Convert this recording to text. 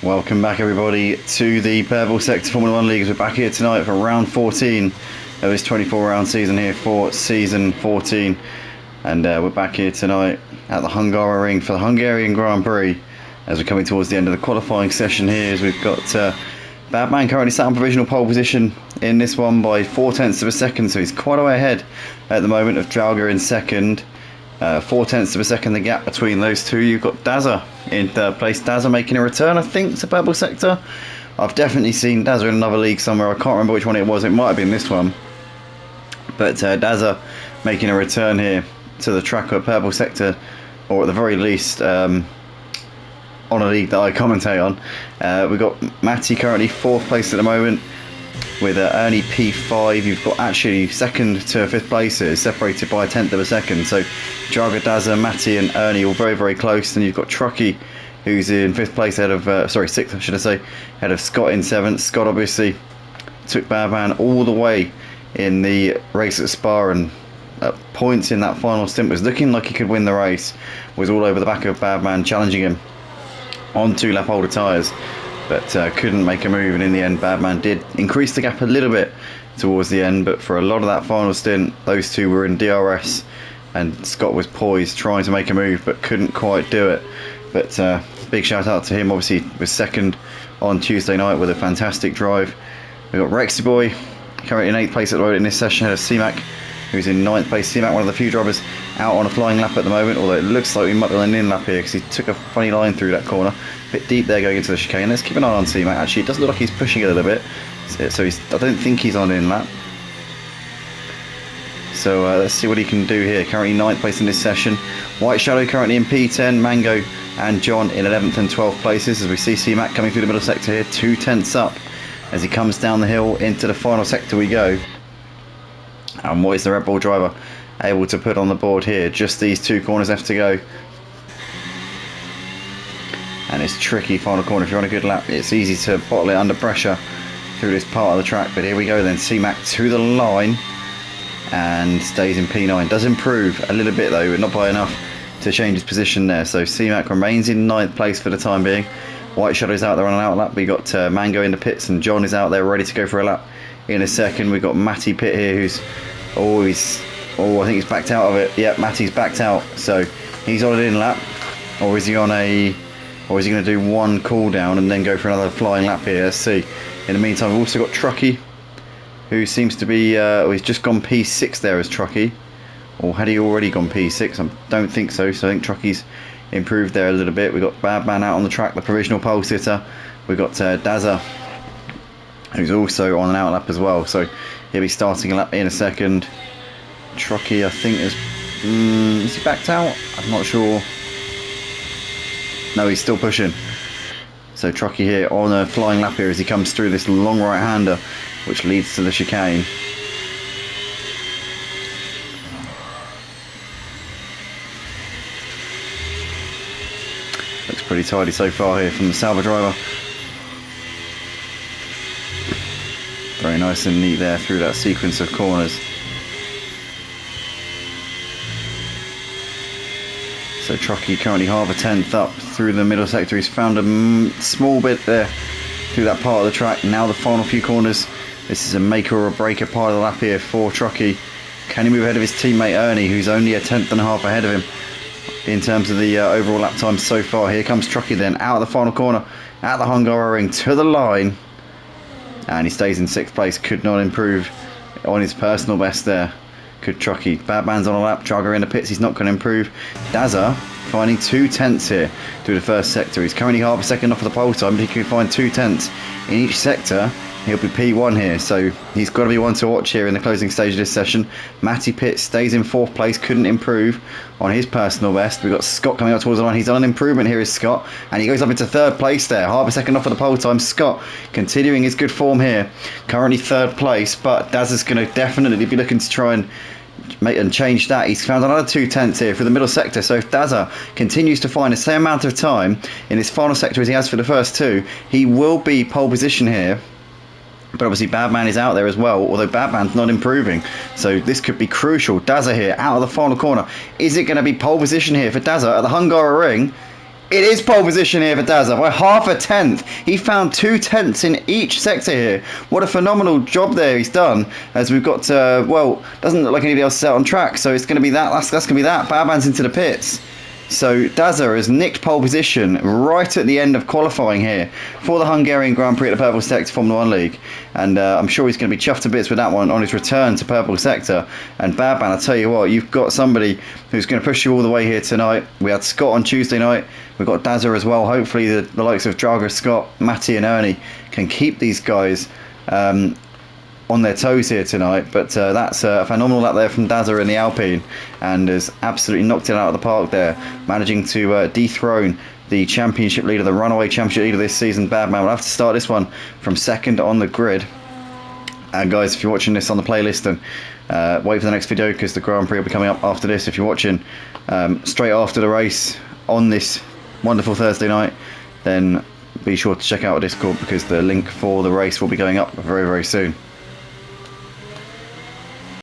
Welcome back everybody to the Purple Sector Formula 1 League. We're back here tonight for round 14 of this 24 round season here for season 14, and we're back here tonight at the Hungary ring for the Hungarian Grand Prix as we're coming towards the end of the qualifying session here. As we've got Badman currently sat on provisional pole position in this one by 0.4 of a second, so he's quite a way ahead at the moment of Drauger in second. 0.4 of a second the gap between those two. You've got Dazza in third place. Dazza making a return, I think, to Purple Sector. I've definitely seen Dazza in another league somewhere. I can't remember which one it was. It might have been this one. But Dazza making a return here to the track at Purple Sector, or at the very least on a league that I commentate on. We've got Matty currently 4th place at the moment with Ernie P5. You've got actually 2nd to 5th places separated by 1/10 of a second. So Draga, Dazza, Matty and Ernie all very, very close. And you've got Truckee, who's in 5th place ahead of, 6th, should I say, ahead of Scott in 7th. Scott obviously took Badman all the way in the race at Spa, and at points in that final stint was looking like he could win the race. Was all over the back of Badman, challenging him on 2 lap holder tyres, but couldn't make a move, and in the end Badman did increase the gap a little bit towards the end. But for a lot of that final stint, those two were in DRS, and Scott was poised trying to make a move but couldn't quite do it. But big shout out to him. Obviously was 2nd on Tuesday night with a fantastic drive. We've got Rexy Boy currently in 8th place at the moment in this session, ahead of C-Mac, who's in 9th place. C-Mac, one of the few drivers out on a flying lap at the moment, although it looks like we might be on an in lap here because he took a funny line through that corner. A bit deep there going into the chicane. Let's keep an eye on C-Mac. Actually, it does look like he's pushing a little bit, so I don't think he's on in lap. So let's see what he can do here. Currently 9th place in this session. White Shadow currently in P10, Mango and John in 11th and 12th places, as we see C-Mac coming through the middle sector here, 2/10 up as he comes down the hill into the final sector we go. And what is the Red Bull driver able to put on the board here? Just these 2 corners left to go. And it's tricky final corner. If you're on a good lap, it's easy to bottle it under pressure through this part of the track. But here we go then. C-Mac to the line and stays in P9. Does improve a little bit though, but not by enough to change his position there. So C-Mac remains in 9th place for the time being. White Shadow's out there on an out lap. We got Mango in the pits, and John is out there ready to go for a lap in a second. We've got Matty Pit here, who's always, I think he's backed out of it. Yep, Matty's backed out, so he's on an in lap, or is he on a, or is he going to do one cool down and then go for another flying lap here? Let's see. In the meantime, we've also got Truckee, who seems to be, he's just gone P6 there as Truckee, or had he already gone P6? I don't think so. So I think Truckee's improved there a little bit. We've got Badman out on the track, the provisional pole sitter. We've got Dazza, who's also on an out lap as well, so he'll be starting a lap in a second. Truckee, I think, is he backed out? I'm not sure. No, he's still pushing. So Truckee here on a flying lap here as he comes through this long right-hander, which leads to the chicane. Looks pretty tidy so far here from the Sauber driver. Very nice and neat there through that sequence of corners. So Truckee currently 1/10 up through the middle sector. He's found a small bit there through that part of the track. Now the final few corners. This is a maker or a breaker part of the lap here for Truckee. Can he move ahead of his teammate Ernie, who's only 1/10.5 ahead of him in terms of the overall lap time so far? Here comes Truckee then out of the final corner at the Hungary ring to the line. And he stays in 6th place. Could not improve on his personal best there. Could Truckee. Badman's on a lap. Draga in the pits. He's not going to improve. Dazza finding 2/10 here through the first sector. He's currently 1/2 a second off of the pole time, but he could find 2/10 in each sector. He'll be P1 here, so he's got to be one to watch here in the closing stage of this session. Matty Pitt stays in 4th place, couldn't improve on his personal best. We've got Scott coming up towards the line. He's on an improvement here, is Scott, and he goes up into 3rd place there. 1/2 a second off of the pole time. Scott continuing his good form here, currently 3rd place, but Dazza's going to definitely be looking to try and change that. He's found another 2/10 here for the middle sector, so if Dazza continues to find the same amount of time in his final sector as he has for the first 2, he will be pole position here. But obviously Badman is out there as well, although Badman's not improving. So this could be crucial. Dazza here, out of the final corner. Is it going to be pole position here for Dazza at the Hungary ring? It is pole position here for Dazza by half a tenth. He found 2/10 in each sector here. What a phenomenal job there he's done. As we've got, well, doesn't look like anybody else is out on track, so it's going to be that. That's going to be that. Baban's into the pits. So Dazza has nicked pole position right at the end of qualifying here for the Hungarian Grand Prix at the Purple Sector Formula 1 League. And I'm sure he's going to be chuffed to bits with that one on his return to Purple Sector. And Baban, I tell you what, you've got somebody who's going to push you all the way here tonight. We had Scott on Tuesday night. We've got Dazza as well. Hopefully the likes of Drago, Scott, Matty and Ernie can keep these guys on their toes here tonight. But that's a phenomenal lap there from Dazza in the Alpine, and has absolutely knocked it out of the park there, managing to dethrone the championship leader, the runaway championship leader this season. Badman will have to start this one from second on the grid. And guys, if you're watching this on the playlist, then wait for the next video, because the Grand Prix will be coming up after this. If you're watching straight after the race on this wonderful Thursday night, then be sure to check out our Discord, because the link for the race will be going up very, very soon.